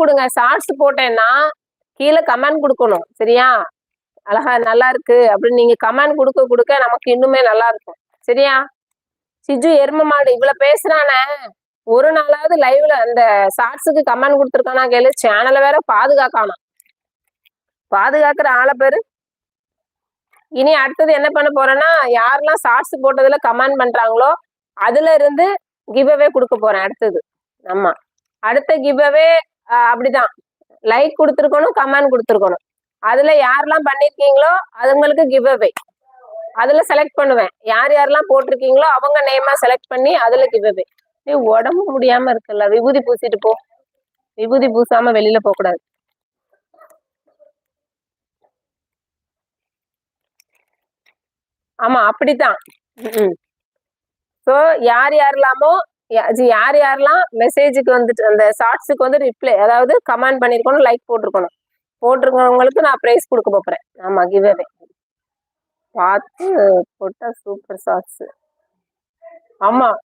கொடுங்க. ஷார்ட்ஸ் போட்டேன்னா கீழே கமெண்ட் கொடுக்கணும். சரியா? அழகா நல்லா இருக்கு அப்படின்னு நீங்க கமெண்ட் கொடுக்க கொடுக்க நமக்கு இன்னுமே நல்லா இருக்கும். சரியா? சிஜு எரும மாடு இவ்வளவு பேசுறானே, ஒரு நாளாவது லைவ்ல அந்த ஷார்ட்ஸுக்கு கமெண்ட் கொடுத்துருக்கானா கேளு. சேனலை வேற பாதுகாக்கானாம். பாதுகாக்கிற ஆளை பேரு. இனி அடுத்தது என்ன பண்ண போறேன்னா, யாரெல்லாம் ஷார்ட்ஸ் போட்டதுல கமெண்ட் பண்றாங்களோ அதுல இருந்து கிவ்அவே கொடுக்க போறேன் அடுத்தது. ஆமா, அடுத்த கிவ்அவே அப்படிதான். லைக் கொடுத்துருக்கணும், கமெண்ட் கொடுத்துருக்கணும். அதுல யாரெல்லாம் பண்ணிருக்கீங்களோ அதுங்களுக்கு கிவ்அவே. அதுல செலக்ட் பண்ணுவேன். யார் யாரெல்லாம் போட்டிருக்கீங்களோ அவங்க நேமா செலக்ட் பண்ணி அதுல கிவ்அவே. நீ உடம்பு முடியாம இருக்குல்ல, விபூதி பூசிட்டு போ. விபூதி பூசாம வெளியில போக கூடாது. ஆமா, அப்படித்தான். ஸோ யார் யாரெல்லாமோ யார் யாரெல்லாம் மெசேஜுக்கு வந்துட்டு அந்த ஷார்ட்ஸுக்கு வந்து ரிப்ளை, அதாவது கமெண்ட் பண்ணிருக்கணும், லைக் போட்டிருக்கணும். போட்டிருக்கவங்களுக்கு நான் பிரைஸ் கொடுக்க போறேன். ஆமா, கிவ்அவே. பார்த்து போட்டா சூப்பர் ஷார்ட்ஸ். ஆமா.